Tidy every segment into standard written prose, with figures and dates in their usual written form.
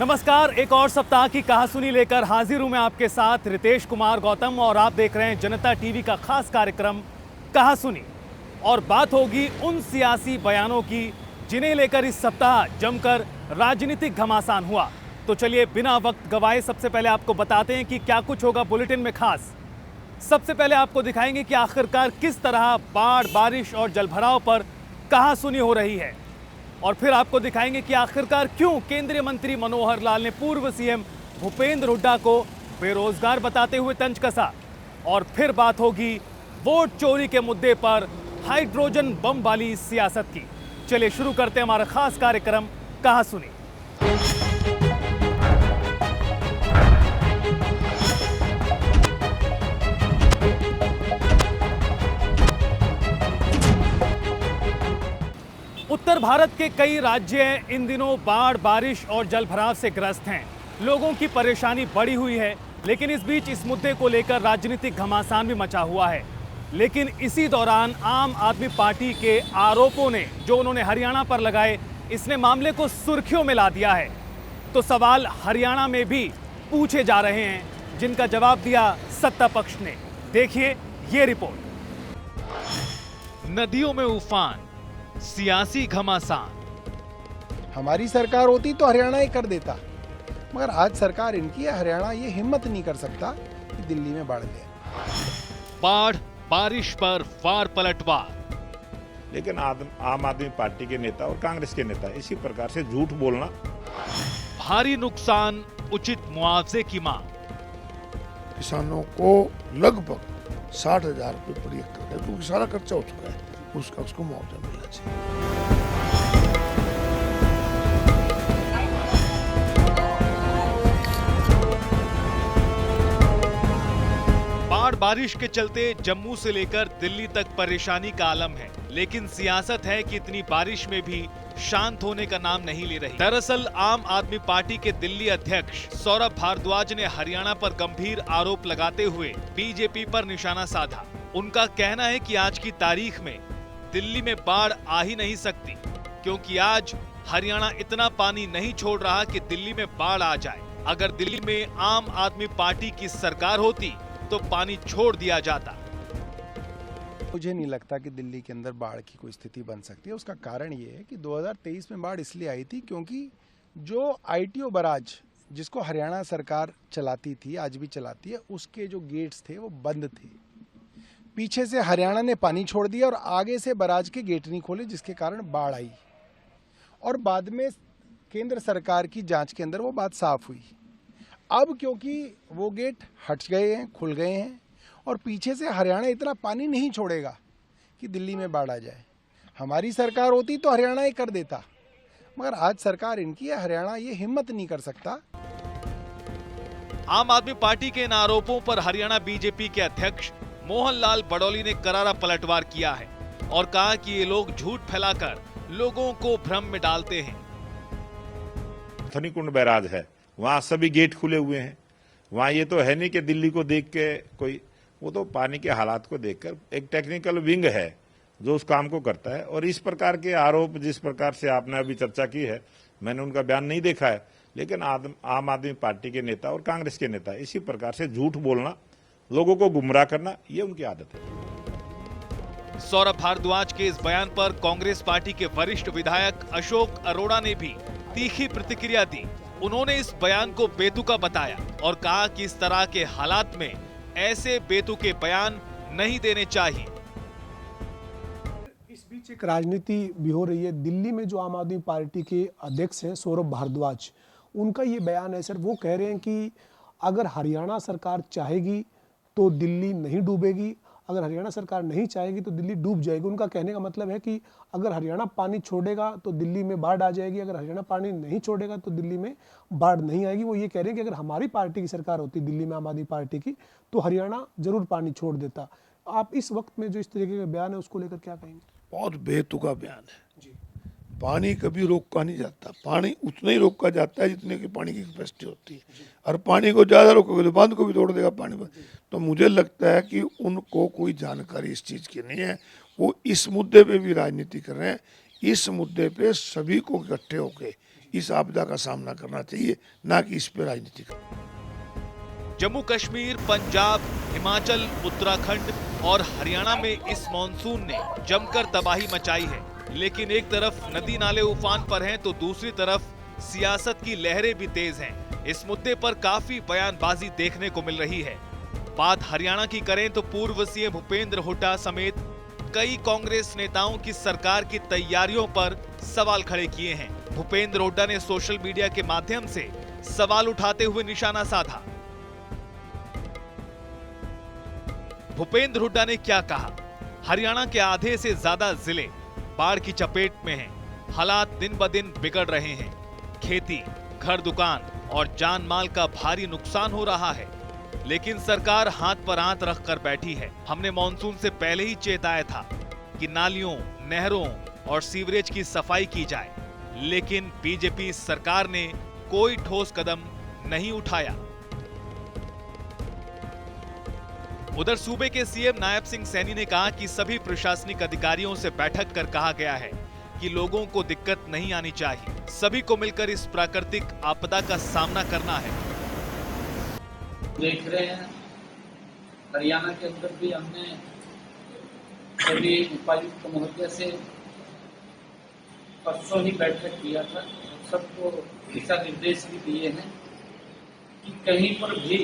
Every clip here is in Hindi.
नमस्कार, एक और सप्ताह की कहासुनी लेकर हाजिर हूं मैं आपके साथ रितेश कुमार गौतम और आप देख रहे हैं जनता टीवी का खास कार्यक्रम कहासुनी। और बात होगी उन सियासी बयानों की जिन्हें लेकर इस सप्ताह जमकर राजनीतिक घमासान हुआ। तो चलिए बिना वक्त गवाए सबसे पहले आपको बताते हैं कि क्या कुछ होगा बुलेटिन में खास। सबसे पहले आपको दिखाएंगे कि आखिरकार किस तरह बाढ़, बारिश और जलभराव पर कहासुनी हो रही है, और फिर आपको दिखाएंगे कि आखिरकार क्यों केंद्रीय मंत्री मनोहर लाल ने पूर्व सीएम भूपेंद्र हुड्डा को बेरोजगार बताते हुए तंज कसा। और फिर बात होगी वोट चोरी के मुद्दे पर हाइड्रोजन बम वाली सियासत की। चलिए शुरू करते हैं हमारा खास कार्यक्रम कहासुनी। उत्तर भारत के कई राज्य इन दिनों बाढ़, बारिश और जलभराव से ग्रस्त हैं। लोगों की परेशानी बढ़ी हुई है, लेकिन इस बीच इस मुद्दे को लेकर राजनीतिक घमासान भी मचा हुआ है। लेकिन इसी दौरान आम आदमी पार्टी के आरोपों ने जो उन्होंने हरियाणा पर लगाए, इसने मामले को सुर्खियों में ला दिया है। तो सवाल हरियाणा में भी पूछे जा रहे हैं, जिनका जवाब दिया सत्ता पक्ष ने। देखिए ये रिपोर्ट। नदियों में उफान, सियासी घमासान। हमारी सरकार होती तो हरियाणा ही कर देता, मगर आज सरकार इनकी है, हरियाणा ये हिम्मत नहीं कर सकता कि दिल्ली में बाढ़ ले। बाढ़, बारिश पर वार पलटवार। लेकिन आम आदमी पार्टी के नेता और कांग्रेस के नेता इसी प्रकार से झूठ बोलना। भारी नुकसान, उचित मुआवजे की मांग। किसानों को लगभग 60,000 रुपये पर एकड़ है, क्योंकि सारा खर्चा हो चुका है, उसको मुआवजा मिलना चाहिए। बाढ़, बारिश के चलते जम्मू से लेकर दिल्ली तक परेशानी का आलम है, लेकिन सियासत है कि इतनी बारिश में भी शांत होने का नाम नहीं ले रही। दरअसल आम आदमी पार्टी के दिल्ली अध्यक्ष सौरभ भारद्वाज ने हरियाणा पर गंभीर आरोप लगाते हुए बीजेपी पर निशाना साधा। उनका कहना है कि आज की तारीख में दिल्ली में बाढ़ आ ही नहीं सकती, क्योंकि आज हरियाणा इतना पानी नहीं छोड़ रहा कि दिल्ली में बाढ़ आ जाए। अगर दिल्ली में आम आदमी पार्टी की सरकार होती तो पानी छोड़ दिया जाता। मुझे नहीं लगता कि दिल्ली के अंदर बाढ़ की कोई स्थिति बन सकती है। उसका कारण ये है कि 2023 में बाढ़ इसलिए आई थी क्योंकि जो आईटीओ बराज जिसको हरियाणा सरकार चलाती थी, आज भी चलाती है, उसके जो गेट्स थे वो बंद थे। पीछे से हरियाणा ने पानी छोड़ दिया और आगे से बराज के गेट नहीं खोले, जिसके कारण बाढ़ आई। और बाद में केंद्र सरकार की जांच के अंदर वो बात साफ हुई। अब क्योंकि वो गेट हट गए हैं, खुल गए हैं, और पीछे से हरियाणा इतना पानी नहीं छोड़ेगा कि दिल्ली में बाढ़ आ जाए। हमारी सरकार होती तो हरियाणा ही कर देता, मगर आज सरकार इनकी है, हरियाणा ये हिम्मत नहीं कर सकता। आम आदमी पार्टी के इन आरोपों पर हरियाणा बीजेपी के अध्यक्ष मोहन लाल बडौली ने करारा पलटवार किया है और कहा कि ये लोग झूठ फैलाकर लोगों को भ्रम में डालते हैं। थनीकुंड बैराज है, वहां सभी गेट खुले हुए हैं। वहां ये तो है नहीं कि दिल्ली को देख के कोई, वो तो पानी के हालात को देखकर एक टेक्निकल विंग है जो उस काम को करता है। और इस प्रकार के आरोप जिस प्रकार से आपने अभी चर्चा की है, मैंने उनका बयान नहीं देखा है, लेकिन आम आदमी पार्टी के नेता और कांग्रेस के नेता इसी प्रकार से झूठ बोलना, लोगों को गुमराह करना, ये उनकी आदत है। सौरभ भारद्वाज के इस बयान पर कांग्रेस पार्टी के वरिष्ठ विधायक अशोक अरोड़ा ने भी तीखी प्रतिक्रिया दी। उन्होंने इस बयान को बेतुका बताया और कहा कि इस तरह के हालात में ऐसे बेतुके बयान नहीं देने चाहिए। इस बीच एक राजनीति भी हो रही है। दिल्ली में जो आम आदमी पार्टी के अध्यक्ष हैं सौरभ भारद्वाज, उनका ये बयान है सर, वो कह रहे हैं कि अगर हरियाणा सरकार चाहेगी तो दिल्ली नहीं डूबेगी, अगर हरियाणा सरकार नहीं चाहेगी तो दिल्ली डूब जाएगी। उनका कहने का मतलब है कि अगर हरियाणा पानी छोड़ेगा तो दिल्ली में बाढ़ आ जाएगी, अगर हरियाणा पानी नहीं छोड़ेगा तो दिल्ली में बाढ़ नहीं आएगी। वो ये कह रहे हैं कि अगर हमारी पार्टी की सरकार होती दिल्ली में, आम आदमी पार्टी की, तो हरियाणा जरूर पानी छोड़ देता। आप इस वक्त में जो इस तरीके का बयान है उसको लेकर क्या कहेंगे? बहुत बेतुका बयान है जी। पानी कभी रोका नहीं जाता, पानी उतना ही रोका जाता है जितने की पानी की कैपेसिटी होती है, और पानी को ज़्यादा रोकोगे तो बांध को भी तोड़ देगा पानी पर। तो मुझे लगता है कि उनको कोई जानकारी इस चीज़ की नहीं है। वो इस मुद्दे पे भी राजनीति कर रहे हैं। इस मुद्दे पे सभी को इकट्ठे होके इस आपदा का सामना करना चाहिए, ना कि इस पर राजनीति करना। जम्मू कश्मीर, पंजाब, हिमाचल, उत्तराखंड और हरियाणा में इस मॉनसून ने जमकर तबाही मचाई है। लेकिन एक तरफ नदी नाले उफान पर हैं तो दूसरी तरफ सियासत की लहरें भी तेज हैं। इस मुद्दे पर काफी बयानबाजी देखने को मिल रही है। बात हरियाणा की करें तो पूर्व सीएम भूपेंद्र हुड्डा समेत कई कांग्रेस नेताओं की सरकार की तैयारियों पर सवाल खड़े किए हैं। भूपेंद्र हुड्डा ने सोशल मीडिया के माध्यम से सवाल उठाते हुए निशाना साधा। भूपेंद्र हुड्डा ने क्या कहा? हरियाणा के आधे से ज्यादा जिले बाढ़ की चपेट में हैं। हालात दिन ब दिन बिगड़ रहे हैं। खेती, घर दुकान और जान माल का भारी नुकसान हो रहा है। लेकिन सरकार हाथ पर हाथ रखकर बैठी है। हमने मॉनसून से पहले ही चेताया था कि नालियों, नहरों और सीवरेज की सफाई की जाए, लेकिन बीजेपी सरकार ने कोई ठोस कदम नहीं उठाया। उधर सूबे के सीएम नायब सिंह सैनी ने कहा कि सभी प्रशासनिक अधिकारियों से बैठक कर कहा गया है कि लोगों को दिक्कत नहीं आनी चाहिए। सभी को मिलकर इस प्राकृतिक आपदा का सामना करना है। देख रहे हैं हरियाणा के अंदर भी हमने सभी उपायुक्त महोदय से परसों ही बैठक किया था। सबको दिशा निर्देश भी दिए हैं कि कहीं पर भी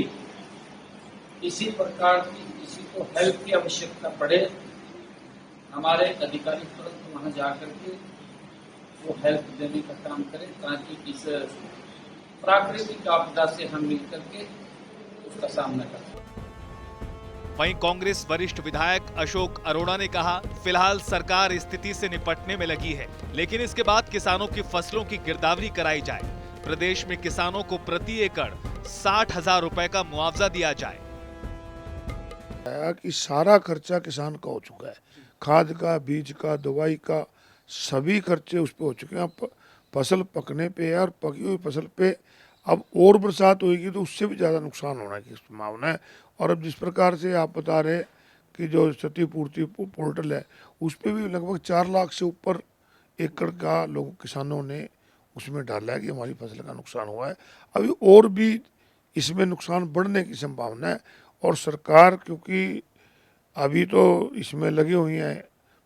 किसी प्रकार की किसी को हेल्प की आवश्यकता पड़े, हमारे अधिकारी तुरंत वहां जाकर के वो हेल्प देने का काम करें, ताकि इस प्राकृतिक आपदा से हम मिलकर के उसका सामना कर सकें। वहीं कांग्रेस वरिष्ठ विधायक अशोक अरोड़ा ने कहा, फिलहाल सरकार स्थिति से निपटने में लगी है, लेकिन इसके बाद किसानों की फसलों की गिरदावरी कराई जाए। प्रदेश में किसानों को प्रति एकड़ 60,000 रुपए का मुआवजा दिया जाए। कि सारा खर्चा किसान का हो चुका है, खाद का, बीज का, दवाई का, सभी खर्चे उस पे हो चुके हैं। अब फसल पकने पे है और पकी हुई फसल पे अब और बरसात होगी तो उससे भी ज़्यादा नुकसान होने की संभावना है। और अब जिस प्रकार से आप बता रहे कि जो क्षतिपूर्ति पोर्टल है उस पर भी लगभग 4 लाख से ऊपर एकड़ का लोग किसानों ने उसमें डाला है कि हमारी फसल का नुकसान हुआ है। अभी और भी इसमें नुकसान बढ़ने की संभावना है। और सरकार क्योंकि अभी तो इसमें लगी हुई है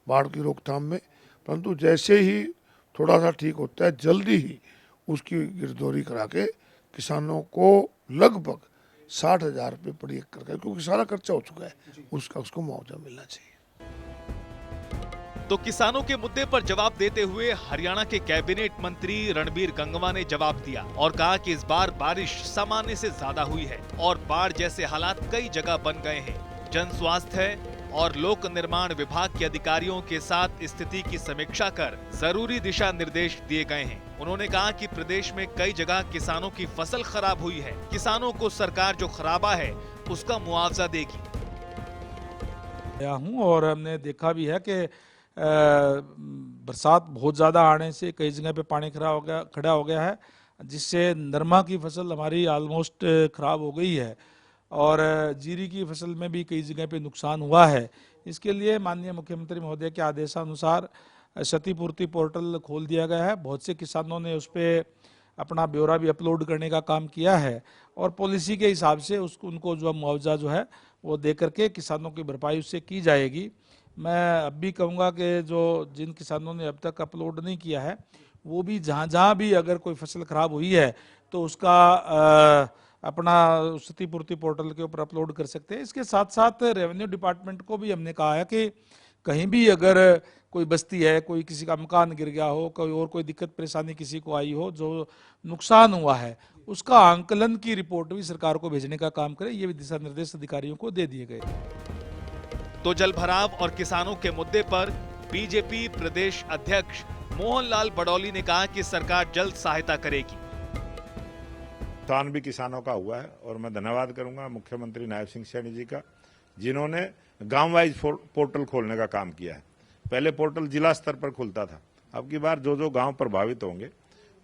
बाढ़ की रोकथाम में, परंतु जैसे ही थोड़ा सा ठीक होता है जल्दी ही उसकी गिरदौरी करा के किसानों को लगभग 60,000 रुपये प्रति एकड़ का, क्योंकि सारा खर्चा हो चुका है, उसको मुआवजा मिलना चाहिए। तो किसानों के मुद्दे पर जवाब देते हुए हरियाणा के कैबिनेट मंत्री रणबीर गंगवा ने जवाब दिया और कहा कि इस बार बारिश सामान्य से ज्यादा हुई है और बाढ़ जैसे हालात कई जगह बन गए हैं। जन स्वास्थ्य और लोक निर्माण विभाग के अधिकारियों के साथ स्थिति की समीक्षा कर जरूरी दिशा निर्देश दिए गए हैं। उन्होंने कहा कि प्रदेश में कई जगह किसानों की फसल खराब हुई है। किसानों को सरकार जो खराबा है उसका मुआवजा देगी। हूँ और हमने देखा भी है कि बरसात बहुत ज़्यादा आने से कई जगह पे पानी खड़ा हो गया है, जिससे नरमा की फसल हमारी ऑलमोस्ट ख़राब हो गई है और जीरी की फसल में भी कई जगह पे नुकसान हुआ है। इसके लिए माननीय मुख्यमंत्री महोदय के आदेशानुसार क्षतिपूर्ति पोर्टल खोल दिया गया है। बहुत से किसानों ने उस पर अपना ब्यौरा भी अपलोड करने का काम किया है और पॉलिसी के हिसाब से उनको जो मुआवजा जो है वो दे करके किसानों की भरपाई उससे की जाएगी। मैं अब भी कहूँगा कि जिन किसानों ने अब तक अपलोड नहीं किया है वो भी जहाँ भी अगर कोई फसल खराब हुई है तो उसका अपना क्षतिपूर्ति पोर्टल के ऊपर अपलोड कर सकते हैं। इसके साथ साथ रेवेन्यू डिपार्टमेंट को भी हमने कहा है कि कहीं भी अगर कोई बस्ती है, कोई किसी का मकान गिर गया हो, कोई और कोई दिक्कत परेशानी किसी को आई हो, जो नुकसान हुआ है उसका आंकलन की रिपोर्ट भी सरकार को भेजने का काम करे। ये भी दिशा निर्देश अधिकारियों को दे दिए गए। तो जलभराव और किसानों के मुद्दे पर बीजेपी प्रदेश अध्यक्ष मोहनलाल बडौली ने कहा कि सरकार जल्द सहायता करेगी। नुकसान भी किसानों का हुआ है और मैं धन्यवाद करूंगा मुख्यमंत्री नायब सिंह सैनी जी का, जिन्होंने गांव वाइज पोर्टल खोलने का काम किया है। पहले पोर्टल जिला स्तर पर खुलता था, अब की बार जो गांव प्रभावित होंगे,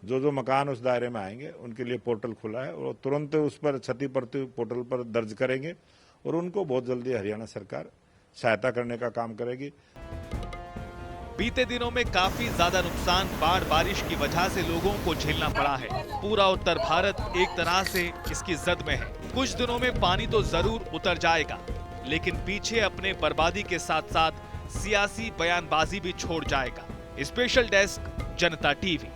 जो मकान उस दायरे में आएंगे उनके लिए पोर्टल खुला है और तुरंत उस पर क्षतिपूर्ति पोर्टल पर दर्ज करेंगे और उनको बहुत जल्दी हरियाणा सरकार सहायता करने का काम करेगी। बीते दिनों में काफी ज्यादा नुकसान बाढ़ बारिश की वजह से लोगों को झेलना पड़ा है। पूरा उत्तर भारत एक तरह से इसकी जद में है। कुछ दिनों में पानी तो जरूर उतर जाएगा, लेकिन पीछे अपने बर्बादी के साथ साथ सियासी बयानबाजी भी छोड़ जाएगा। स्पेशल डेस्क, जनता टीवी।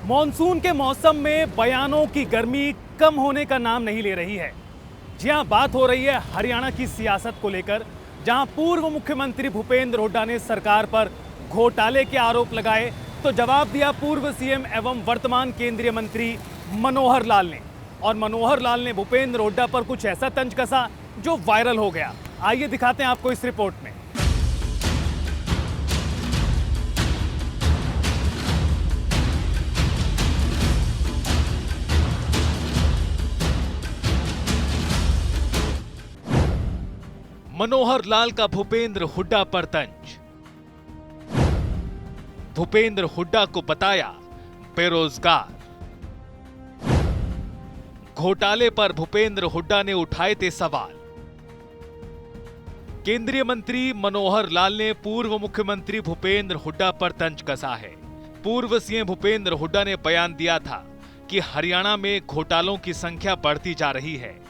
मॉनसून के मौसम में बयानों की गर्मी कम होने का नाम नहीं ले रही है। जी हां, बात हो रही है हरियाणा की सियासत को लेकर, जहां पूर्व मुख्यमंत्री भूपेंद्र हुड्डा ने सरकार पर घोटाले के आरोप लगाए तो जवाब दिया पूर्व सीएम एवं वर्तमान केंद्रीय मंत्री मनोहर लाल ने। और मनोहर लाल ने भूपेंद्र हुड्डा पर कुछ ऐसा तंज कसा जो वायरल हो गया। आइए दिखाते हैं आपको इस रिपोर्ट में। मनोहर लाल का भूपेंद्र हुड्डा पर तंज। भूपेंद्र हुड्डा को बताया बेरोजगार। घोटाले पर भूपेंद्र हुड्डा ने उठाए थे सवाल। केंद्रीय मंत्री मनोहर लाल ने पूर्व मुख्यमंत्री भूपेंद्र हुड्डा पर तंज कसा है। पूर्व सीएम भूपेंद्र हुड्डा ने बयान दिया था कि हरियाणा में घोटालों की संख्या बढ़ती जा रही है।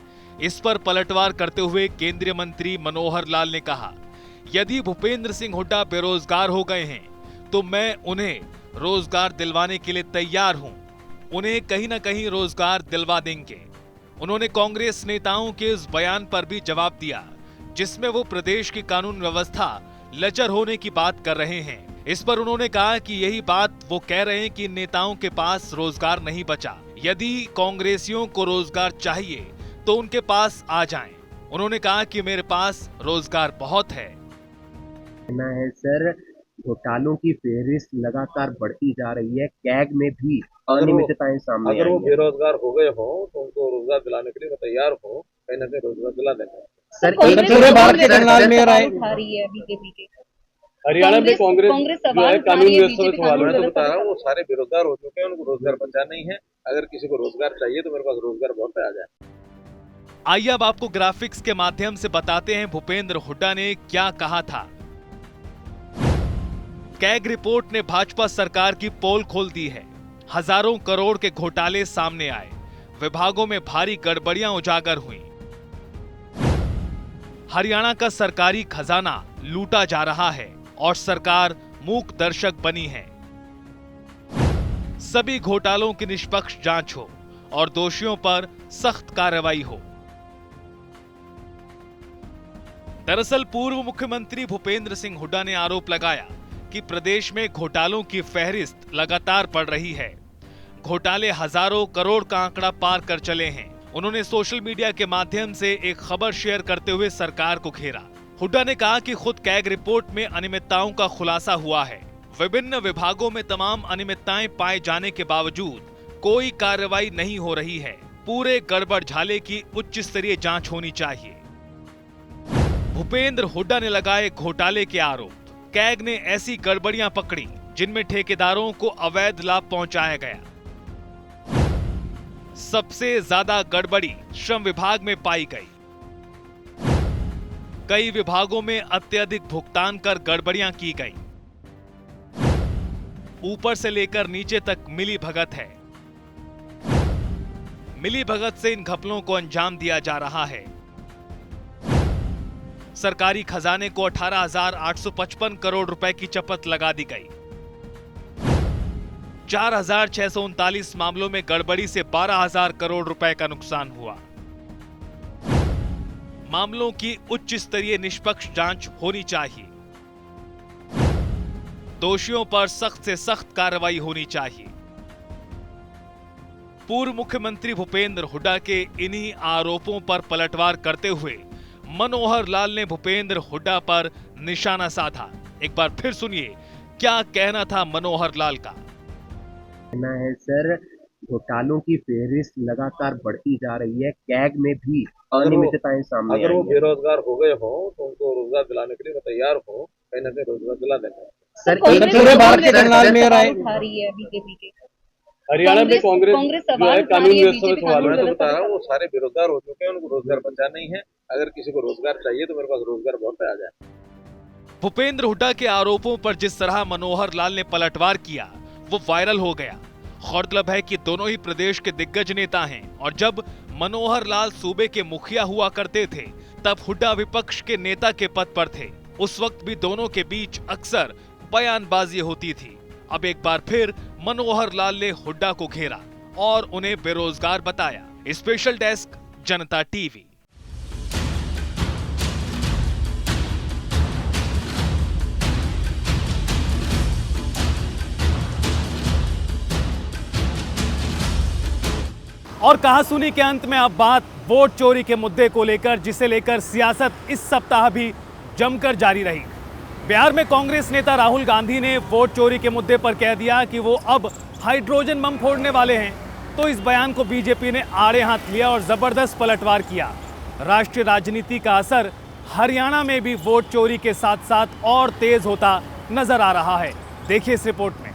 इस पर पलटवार करते हुए केंद्रीय मंत्री मनोहर लाल ने कहा, यदि भूपेंद्र सिंह हुड्डा बेरोजगार हो गए हैं तो मैं उन्हें रोजगार दिलवाने के लिए तैयार हूं। उन्हें कहीं ना कहीं रोजगार दिलवा देंगे। उन्होंने कांग्रेस नेताओं के इस बयान पर भी जवाब दिया, जिसमें वो प्रदेश की कानून व्यवस्था लचर होने की बात कर रहे हैं। इस पर उन्होंने कहा कि यही बात वो कह रहे हैं कि नेताओं के पास रोजगार नहीं बचा। यदि कांग्रेसियों को रोजगार चाहिए तो उनके पास आ जाएं। उन्होंने कहा कि मेरे पास रोजगार बहुत है। है सर, घोटालों की फेहरिस्त लगातार बढ़ती जा रही है। कैग में भी अनियमितताएं सामने आई हैं। अगर वो बेरोजगार हो गए हो तो उनको रोजगार दिलाने के लिए मैं तैयार हूँ, कहीं ना कहीं रोजगार दिला देंगे। सर, पूरे भारत के जनरल मेयर आए बीजेपी के हरियाणा में कांग्रेस जो है कानून व्यवस्था में सवाल है, तो बता रहा हूँ वो सारे बेरोजगार हो चुके हैं, उनको रोजगार बचा नहीं है। अगर किसी को रोजगार चाहिए तो मेरे पास रोजगार बहुत है, आ जाए। आइए अब आपको ग्राफिक्स के माध्यम से बताते हैं भूपेंद्र हुड्डा ने क्या कहा था। कैग रिपोर्ट ने भाजपा सरकार की पोल खोल दी है। हजारों करोड़ के घोटाले सामने आए। विभागों में भारी गड़बड़ियां उजागर हुई। हरियाणा का सरकारी खजाना लूटा जा रहा है और सरकार मूक दर्शक बनी है। सभी घोटालों की निष्पक्ष जांच हो और दोषियों पर सख्त कार्रवाई हो। दरअसल पूर्व मुख्यमंत्री भूपेंद्र सिंह हुड्डा ने आरोप लगाया कि प्रदेश में घोटालों की फहरिस्त लगातार बढ़ रही है। घोटाले हजारों करोड़ का आंकड़ा पार कर चले हैं। उन्होंने सोशल मीडिया के माध्यम से एक खबर शेयर करते हुए सरकार को घेरा। हुड्डा ने कहा कि खुद कैग रिपोर्ट में अनियमितताओं का खुलासा हुआ है। विभिन्न विभागों में तमाम अनियमितताएं पाए जाने के बावजूद कोई कार्रवाई नहीं हो रही है। पूरे गड़बड़ झाले की उच्च स्तरीय जांच होनी चाहिए। भूपेंद्र हुड्डा ने लगाए घोटाले के आरोप। कैग ने ऐसी गड़बड़ियां पकड़ी जिनमें ठेकेदारों को अवैध लाभ पहुंचाया गया। सबसे ज्यादा गड़बड़ी श्रम विभाग में पाई गई। कई विभागों में अत्यधिक भुगतान कर गड़बड़ियां की गई। ऊपर से लेकर नीचे तक मिली भगत है। मिली भगत से इन घपलों को अंजाम दिया जा रहा है। सरकारी खजाने को 18,855 करोड़ रुपए की चपत लगा दी गई। 4,639 मामलों में गड़बड़ी से 12,000 करोड़ रुपए का नुकसान हुआ। मामलों की उच्च स्तरीय निष्पक्ष जांच होनी चाहिए। दोषियों पर सख्त से सख्त कार्रवाई होनी चाहिए। पूर्व मुख्यमंत्री भूपेंद्र हुड्डा के इन्हीं आरोपों पर पलटवार करते हुए मनोहर लाल ने भूपेंद्र हुड्डा पर निशाना साधा। एक बार फिर सुनिए क्या कहना था मनोहर लाल का। कहना है सर, घोटालों की फेहरिस्त लगातार बढ़ती जा रही है। कैग में भी अनियमितताएं सामने आई हैं। अगर वो बेरोजगार हो गए हो तो उनको रोजगार दिलाने के लिए मैं तैयार हूँ, कहीं ना कहीं रोजगार दिला देंगे। सर, पूरे भारत के जनरल मेयर आए बीजेपी के हरियाणा में कांग्रेस जो है कानून व्यवस्था में सवाल मैं तो बता रहा हूँ वो सारे बेरोजगार हो चुके हैं, उनको रोजगार बचा नहीं है। अगर किसी को रोजगार चाहिए तो मेरे पास रोजगार बहुत है, आ जाए। भूपेंद्र हुड्डा के आरोपों पर जिस तरह मनोहर लाल ने पलटवार किया वो वायरल हो गया। गौरतलब है कि दोनों ही प्रदेश के दिग्गज नेता हैं और जब मनोहर लाल सूबे के मुखिया हुआ करते थे तब हुड्डा विपक्ष के नेता के पद पर थे। उस वक्त भी दोनों के बीच अक्सर बयानबाजी होती थी। अब एक बार फिर मनोहर लाल ने हुड्डा को घेरा और उन्हें बेरोजगार बताया। स्पेशल डेस्क, जनता टीवी। और कहासुनी के अंत में अब बात वोट चोरी के मुद्दे को लेकर, जिसे लेकर सियासत इस सप्ताह भी जमकर जारी रही। बिहार में कांग्रेस नेता राहुल गांधी ने वोट चोरी के मुद्दे पर कह दिया कि वो अब हाइड्रोजन बम फोड़ने वाले हैं, तो इस बयान को बीजेपी ने आड़े हाथ लिया और जबरदस्त पलटवार किया। राष्ट्रीय राजनीति का असर हरियाणा में भी वोट चोरी के साथ साथ और तेज होता नजर आ रहा है। देखिए इस रिपोर्ट में।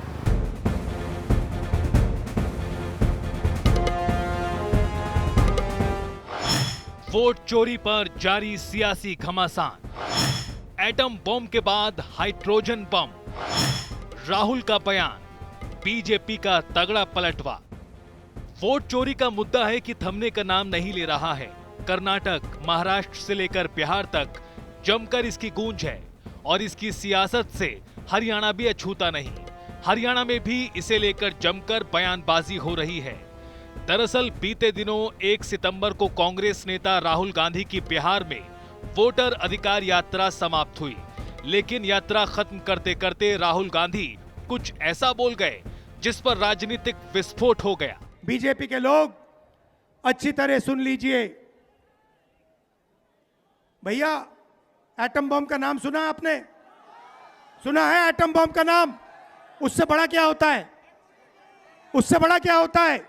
वोट चोरी पर जारी सियासी घमासान। एटम बम के बाद हाइड्रोजन बम। राहुल का बयान, बीजेपी का तगड़ा पलटवार। वोट चोरी का मुद्दा है कि थमने का नाम नहीं ले रहा है। कर्नाटक, महाराष्ट्र से लेकर बिहार तक जमकर इसकी गूंज है और इसकी सियासत से हरियाणा भी अछूता नहीं। हरियाणा में भी इसे लेकर जमकर बयानबाजी हो रही है। दरअसल बीते दिनों 1 सितंबर को कांग्रेस नेता राहुल गांधी की बिहार में वोटर अधिकार यात्रा समाप्त हुई, लेकिन यात्रा खत्म करते करते राहुल गांधी कुछ ऐसा बोल गए जिस पर राजनीतिक विस्फोट हो गया। बीजेपी के लोग अच्छी तरह सुन लीजिए। भैया, एटम बम का नाम सुना है आपने? सुना है एटम बम का नाम? उससे बड़ा क्या होता है? उससे बड़ा क्या होता है?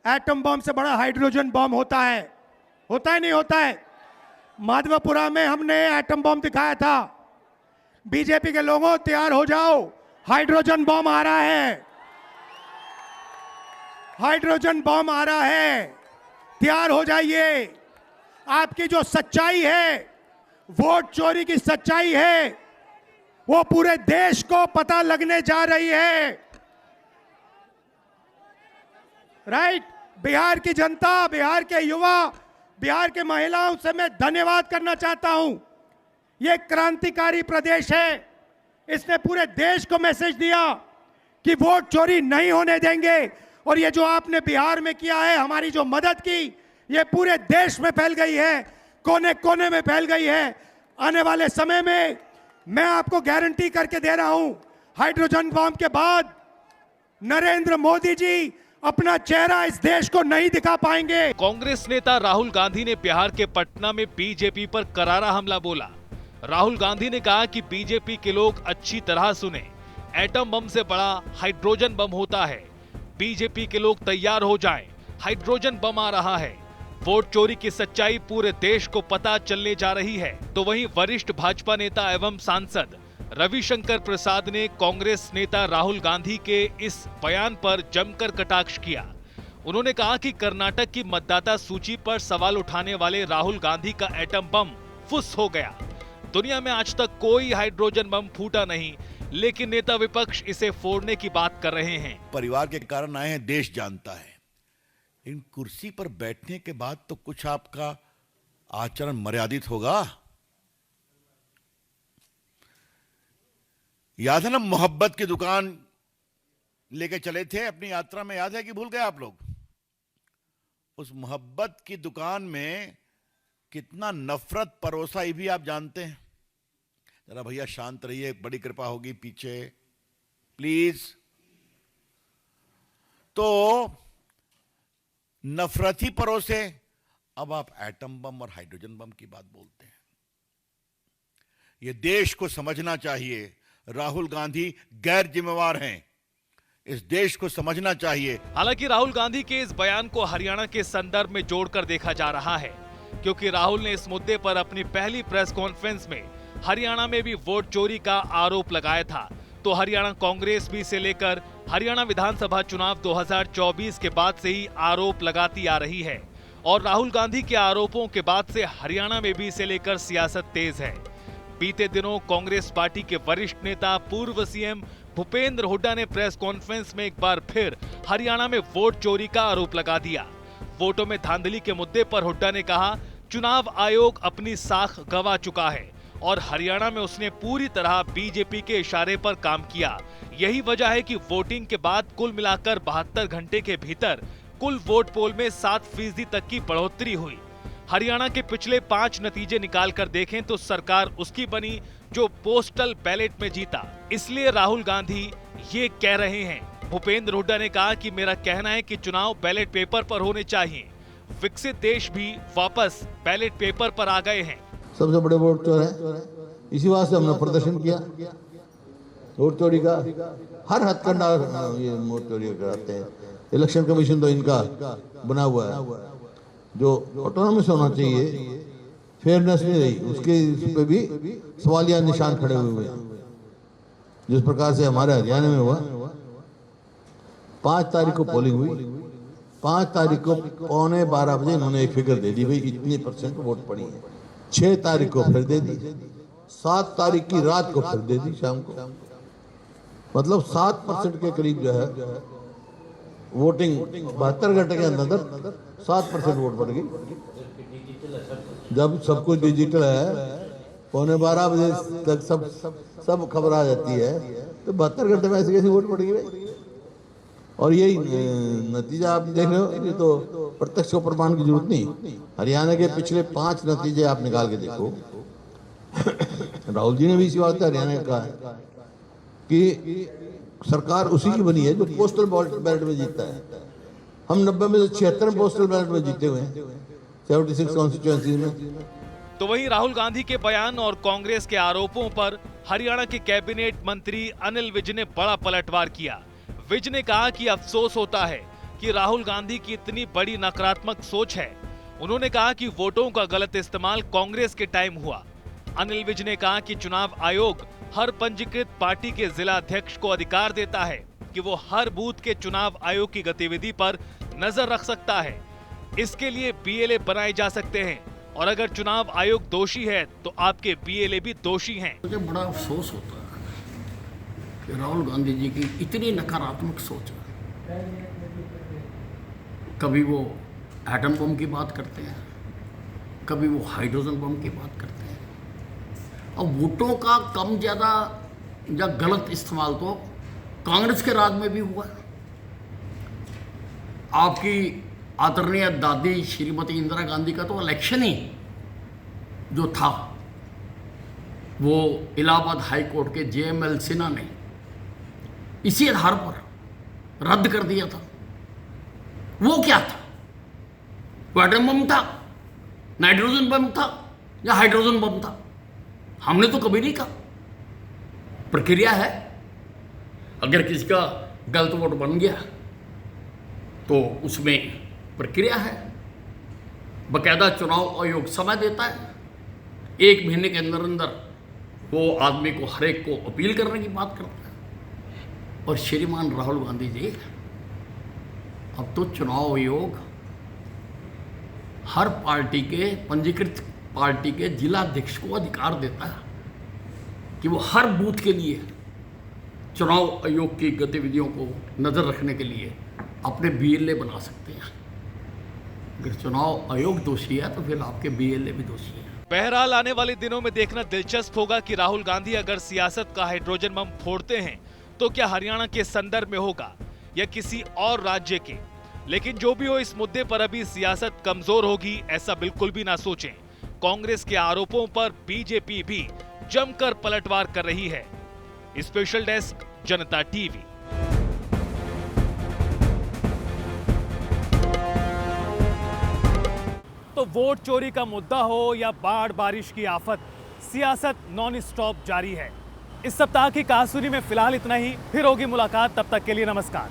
एटम बम से बड़ा हाइड्रोजन बम होता है। होता है नहीं होता है? माधवपुरा में हमने एटम बम दिखाया था। बीजेपी के लोगों तैयार हो जाओ, हाइड्रोजन बम आ रहा है। हाइड्रोजन बम आ रहा है, तैयार हो जाइए। आपकी जो सच्चाई है, वोट चोरी की सच्चाई है, वो पूरे देश को पता लगने जा रही है। राइट? बिहार की जनता, बिहार के युवा, बिहार के महिलाओं से मैं धन्यवाद करना चाहता हूं। यह क्रांतिकारी प्रदेश है। इसने पूरे देश को मैसेज दिया कि वोट चोरी नहीं होने देंगे। और ये जो आपने बिहार में किया है, हमारी जो मदद की, ये पूरे देश में फैल गई है, कोने कोने में फैल गई है। आने वाले समय में मैं आपको गारंटी करके दे रहा हूं, हाइड्रोजन बम के बाद नरेंद्र मोदी जी अपना चेहरा इस देश को नहीं दिखा पाएंगे। कांग्रेस नेता राहुल गांधी ने बिहार के पटना में बीजेपी पर करारा हमला बोला। राहुल गांधी ने कहा कि बीजेपी के लोग अच्छी तरह सुने, एटम बम से बड़ा हाइड्रोजन बम होता है। बीजेपी के लोग तैयार हो जाएं, हाइड्रोजन बम आ रहा है। वोट चोरी की सच्चाई पूरे देश को पता चलने जा रही है। तो वहीं वरिष्ठ भाजपा नेता एवं सांसद रविशंकर प्रसाद ने कांग्रेस नेता राहुल गांधी के इस बयान पर जमकर कटाक्ष किया। उन्होंने कहा कि कर्नाटक की मतदाता सूची पर सवाल उठाने वाले राहुल गांधी का एटम बम फुस हो गया। दुनिया में आज तक कोई हाइड्रोजन बम फूटा नहीं, लेकिन नेता विपक्ष इसे फोड़ने की बात कर रहे हैं। परिवार के कारण आए हैं, देश जानता है। इन कुर्सी पर बैठने के बाद तो कुछ आपका आचरण मर्यादित होगा। याद है ना, मोहब्बत की दुकान लेके चले थे अपनी यात्रा में, याद है कि भूल गए आप लोग? उस मोहब्बत की दुकान में कितना नफरत परोसा, ये भी आप जानते हैं। जरा भैया शांत रहिए, बड़ी कृपा होगी पीछे प्लीज। तो नफरत ही परोसे, अब आप एटम बम और हाइड्रोजन बम की बात बोलते हैं। यह देश को समझना चाहिए, राहुल गांधी गैर जिम्मेवार हैं, इस देश को समझना चाहिए। हालांकि राहुल गांधी के इस बयान को हरियाणा के संदर्भ में जोड़कर देखा जा रहा है, क्योंकि राहुल ने इस मुद्दे पर अपनी पहली प्रेस कॉन्फ्रेंस में हरियाणा में भी वोट चोरी का आरोप लगाया था। तो हरियाणा कांग्रेस भी इसे लेकर हरियाणा विधानसभा चुनाव 2024 के बाद से ही आरोप लगाती आ रही है और राहुल गांधी के आरोपों के बाद से हरियाणा में भी इसे लेकर सियासत तेज है। बीते दिनों कांग्रेस पार्टी के वरिष्ठ नेता पूर्व सीएम भूपेंद्र हुड्डा ने प्रेस कॉन्फ्रेंस में एक बार फिर हरियाणा में वोट चोरी का आरोप लगा दिया। वोटों में धांधली के मुद्दे पर हुड्डा ने कहा, चुनाव आयोग अपनी साख गंवा चुका है और हरियाणा में उसने पूरी तरह बीजेपी के इशारे पर काम किया। यही वजह है कि वोटिंग के बाद कुल मिलाकर 72 घंटे के भीतर कुल वोट पोल में 7% तक की बढ़ोतरी हुई। हरियाणा के पिछले 5 नतीजे निकालकर देखें तो सरकार उसकी बनी जो पोस्टल बैलेट में जीता। इसलिए राहुल गांधी ये कह रहे हैं। भूपेंद्र हुड्डा ने कहा कि मेरा कहना है कि चुनाव बैलेट पेपर पर होने चाहिए। विकसित देश भी वापस बैलेट पेपर पर आ गए हैं। सबसे बड़े वोट चोर है, इसी वास्ते हमने प्रदर्शन किया। वोट चोरी का हर हथकंडा ये वोट चोरी कराते हैं। इलेक्शन कमीशन तो इनका बना हुआ है, जो ऑटोनॉमस होना चाहिए, फेयरनेस नहीं रही, उसके पे भी सवालिया निशान खड़े हुए हैं। जिस प्रकार से हमारे हरियाणा में हुआ, 5 तारीख को पोलिंग हुई, 5 तारीख को 11:15 बजे इन्होंने एक फिगर दे दी, भाई इतनी % वोट पड़ी है। 6 तारीख को फिर दे दी, 7 तारीख की रात को फिर दे दी शाम को। मतलब 7% के करीब जो है वोटिंग 72 घंटे के अंदर 7% वोट बढ़ गई। जब सब कुछ डिजिटल है, 11:15 बजे तक सब खबर आ जाती है, तो 72 घंटे में ऐसी कैसी वोट पड़ गई। और यही नतीजा आप देख रहे हो, ये तो प्रत्यक्ष को प्रमाण की जरूरत नहीं। हरियाणा के पिछले 5 नतीजे आप निकाल के देखो। राहुल जी ने भी इसी बात हरियाणा का कहा है कि सरकार उसी की बनी है जो पोस्टल बैलेट में जीतता है। हम 90 में से 76 पोस्टल बैलेट में जीते हुए हैं 76 कॉन्स्टिट्यूएंसी में। तो वहीं राहुल गांधी के बयान और कांग्रेस के आरोपों पर हरियाणा के कैबिनेट मंत्री अनिल विज ने बड़ा पलटवार किया। विज ने कहा कि अफसोस होता है कि राहुल गांधी की इतनी बड़ी नकारात्मक सोच है। उन्होंने कहा कि वोटों का गलत इस्तेमाल कांग्रेस के टाइम हुआ। अनिल विज ने कहा कि चुनाव आयोग हर पंजीकृत पार्टी के जिला अध्यक्ष को अधिकार देता है कि वो हर बूथ के चुनाव आयोग की गतिविधि पर नजर रख सकता है। इसके लिए बीएलए बनाए जा सकते हैं और अगर चुनाव आयोग दोषी है तो आपके बीएलए भी दोषी हैं। मुझे बड़ा अफसोस होता है कि राहुल गांधी जी की इतनी नकारात्मक सोच है। कभी वो एटम बम की बात करते हैं, कभी वो हाइड्रोजन बम की बात करते हैं। और वोटों का कम ज़्यादा या गलत इस्तेमाल तो कांग्रेस के राज में भी हुआ। आपकी आदरणीय दादी श्रीमती इंदिरा गांधी का तो इलेक्शन ही जो था वो इलाहाबाद हाई कोर्ट के JML सिन्हा ने इसी आधार पर रद्द कर दिया था। वो क्या था? वो एटम बम था, नाइट्रोजन बम था या हाइड्रोजन बम था? हमने तो कभी नहीं कहा। प्रक्रिया है, अगर किसी का गलत वोट बन गया तो उसमें प्रक्रिया है। बकायदा चुनाव आयोग समय देता है, 1 महीने के अंदर अंदर वो आदमी को हर एक को अपील करने की बात करता है। और श्रीमान राहुल गांधी जी, अब तो चुनाव आयोग हर पार्टी के पंजीकृत पार्टी के जिला अध्यक्ष को अधिकार देता है कि वो हर बूथ के लिए चुनाव आयोग की गतिविधियों को नज़र रखने के लिए अपने बीएलए बना सकते हैं। अगर चुनाव आयोग दोषी है तो फिर आपके बीएलए भी दोषी है। बहरहाल आने वाले दिनों में देखना दिलचस्प होगा कि राहुल गांधी अगर सियासत का हाइड्रोजन बम फोड़ते हैं तो क्या हरियाणा के संदर्भ में होगा या किसी और राज्य के। लेकिन जो भी हो, इस मुद्दे पर अभी सियासत कमजोर होगी ऐसा बिल्कुल भी ना सोचें। कांग्रेस के आरोपों पर बीजेपी भी जमकर पलटवार कर रही है। स्पेशल डेस्क, जनता टीवी। तो वोट चोरी का मुद्दा हो या बाढ़ बारिश की आफत, सियासत नॉन स्टॉप जारी है। इस सप्ताह की कहासुनी में फिलहाल इतना ही। फिर होगी मुलाकात, तब तक के लिए नमस्कार।